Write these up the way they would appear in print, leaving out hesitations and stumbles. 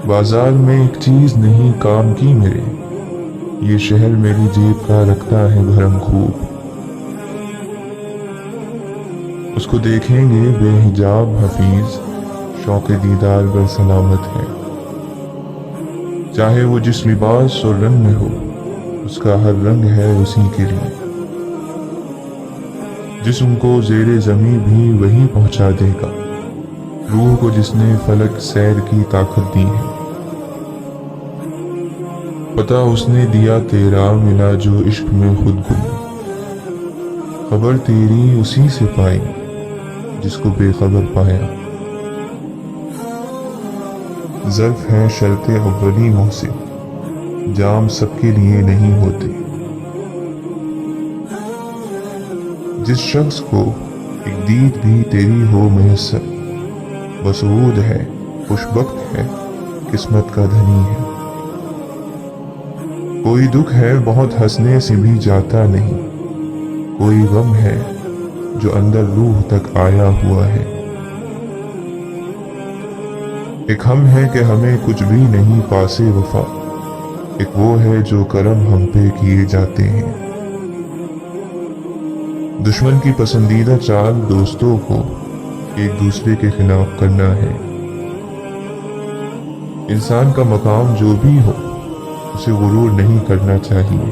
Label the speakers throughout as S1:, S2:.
S1: بازار میں ایک چیز نہیں کام کی میرے، یہ شہر میری جیب کا رکھتا ہے بھرم خوب۔ اس کو دیکھیں گے بے حجاب حفیظ، شوق دیدار گر سلامت ہے۔ چاہے وہ جس لباس اور رنگ میں ہو، اس کا ہر رنگ ہے اسی کے لیے۔ جسم کو زیر زمیں بھی وہی پہنچا دے گا، روح کو جس نے فلک سیر کی طاقت دی ہے۔ پتہ اس نے دیا تیرا، ملا جو عشق میں خود گم، خبر تیری اسی سے پائی جس کو بے خبر پایا۔ ظرف ہے شرط اولی محسن، جام سب کے لیے نہیں ہوتے۔ جس شخص کو ایک دید بھی تیری ہو میسر، مسعود ہے، خوش بخت ہے، قسمت کا دھنی ہے۔ کوئی دکھ ہے بہت ہنسنے سے بھی جاتا نہیں، کوئی غم ہے جو اندر روح تک آیا ہوا ہے۔ ایک ہم ہے کہ ہمیں کچھ بھی نہیں پاسے وفا، ایک وہ ہے جو کرم ہم پہ کیے جاتے ہیں۔ دشمن کی پسندیدہ چال دوستوں کو ایک دوسرے کے خلاف کرنا ہے۔ انسان کا مقام جو بھی ہو، اسے غرور نہیں کرنا چاہیے۔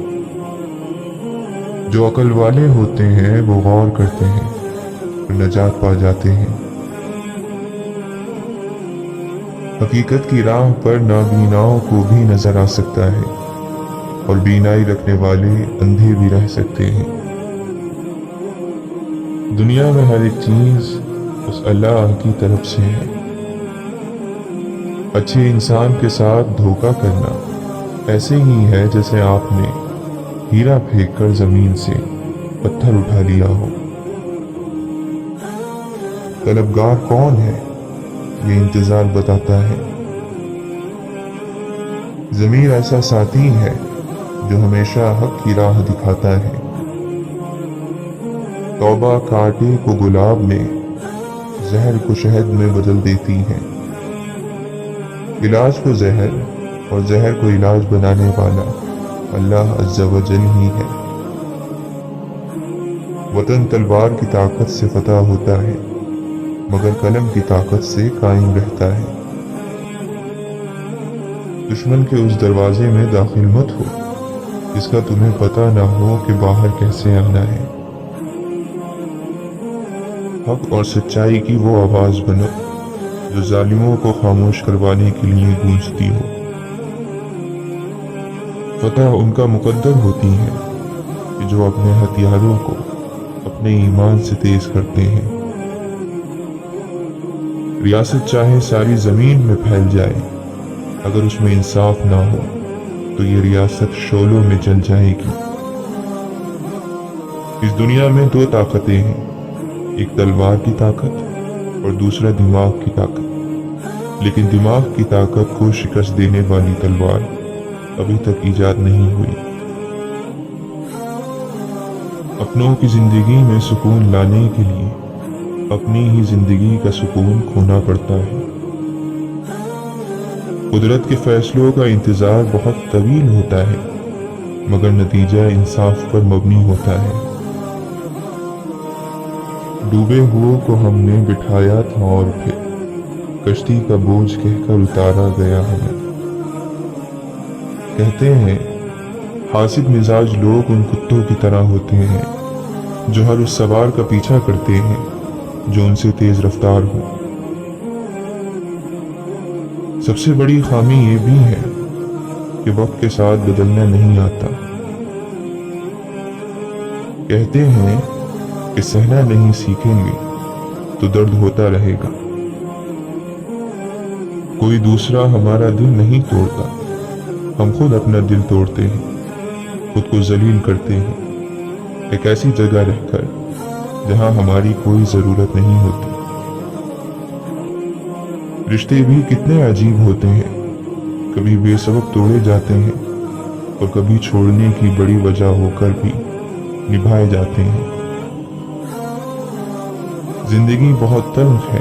S1: جو عقل والے ہوتے ہیں وہ غور کرتے ہیں اور نجات پا جاتے ہیں۔ حقیقت کی راہ پر نابیناؤں کو بھی نظر آ سکتا ہے، اور بینائی رکھنے والے اندھے بھی رہ سکتے ہیں۔ دنیا میں ہر ایک چیز اس اللہ کی طرف سے ہے۔ اچھے انسان کے ساتھ دھوکہ کرنا ایسے ہی ہے جیسے آپ نے ہیرا پھینک کر زمین سے پتھر اٹھا لیا ہو۔ طلبگار کون ہے یہ انتظار بتاتا ہے۔ ضمیر ایسا ساتھی ہے جو ہمیشہ حق کی راہ دکھاتا ہے۔ توبہ کانٹے کو گلاب میں، زہر کو شہد میں بدل دیتی ہے۔ علاج کو زہر اور زہر کو علاج بنانے والا اللہ عز و جل ہی ہے۔ وطن تلوار کی طاقت سے فتح ہوتا ہے، مگر قلم کی طاقت سے قائم رہتا ہے۔ دشمن کے اس دروازے میں داخل مت ہو جس کا تمہیں پتہ نہ ہو کہ باہر کیسے آنا ہے۔ حق اور سچائی کی وہ آواز بنو جو ظالموں کو خاموش کروانے کے لیے گونجتی ہو۔ فتح ان کا مقدر ہوتی ہے کہ جو اپنے ہتھیاروں کو اپنے ایمان سے تیز کرتے ہیں۔ ریاست چاہے ساری زمین میں پھیل جائے، اگر اس میں انصاف نہ ہو تو یہ ریاست شعلوں میں جل جائے گی۔ اس دنیا میں دو طاقتیں ہیں، ایک تلوار کی طاقت اور دوسرا دماغ کی طاقت، لیکن دماغ کی طاقت کو شکست دینے والی تلوار ابھی تک ایجاد نہیں ہوئی۔ اپنوں کی زندگی میں سکون لانے کے لیے اپنی ہی زندگی کا سکون کھونا پڑتا ہے۔ قدرت کے فیصلوں کا انتظار بہت طویل ہوتا ہے، مگر نتیجہ انصاف پر مبنی ہوتا ہے۔ ڈوبے ہوئے کو ہم نے بٹھایا تھا اور پھر کشتی کا بوجھ کہہ کر اتارا گیا ہمیں۔ کہتے ہیں حاسد مزاج لوگ ان کتوں کی طرح ہوتے ہیں جو ہر اس سوار کا پیچھا کرتے ہیں جو ان سے تیز رفتار ہو۔ سب سے بڑی خامی یہ بھی ہے کہ وقت کے ساتھ بدلنا نہیں آتا۔ کہتے ہیں کہ سہنا نہیں سیکھیں گے تو درد ہوتا رہے گا۔ کوئی دوسرا ہمارا دل نہیں توڑتا، ہم خود اپنا دل توڑتے ہیں، خود کو ذلیل کرتے ہیں، ایک ایسی جگہ رہ کر جہاں ہماری کوئی ضرورت نہیں ہوتی۔ رشتے بھی کتنے عجیب ہوتے ہیں، کبھی بے سبب توڑے جاتے ہیں اور کبھی چھوڑنے کی بڑی وجہ ہو کر بھی نبھائے جاتے ہیں۔ زندگی بہت تلخ ہے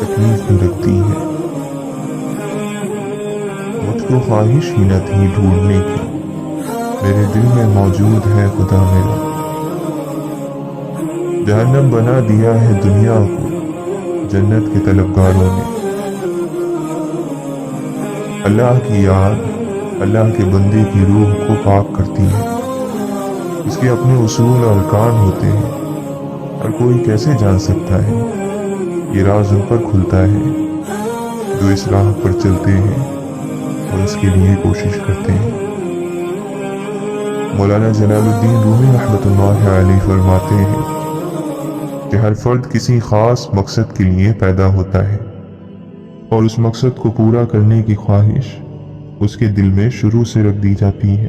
S1: تکلیف بھی رکھتی ہے۔ مجھ کو خواہش ہی نہ تھی ڈھونڈنے کی، میرے دل میں موجود ہے خدا میرا۔ جہنم بنا دیا ہے دنیا کو جنت کے طلبگاروں نے۔ اللہ کی یاد اللہ کے بندے کی روح کو پاک کرتی ہے۔ اس کے اپنے اصول اور ارکان ہوتے ہیں، ہر کوئی کیسے جان سکتا ہے؟ یہ راز ان پر کھلتا ہے جو اس راہ پر چلتے ہیں اور اس کے لیے کوشش کرتے ہیں۔ مولانا جلال الدین رومی رحمۃ اللہ علیہ فرماتے ہیں کہ ہر فرد کسی خاص مقصد کے لیے پیدا ہوتا ہے، اور اس مقصد کو پورا کرنے کی خواہش اس کے دل میں شروع سے رکھ دی جاتی ہے۔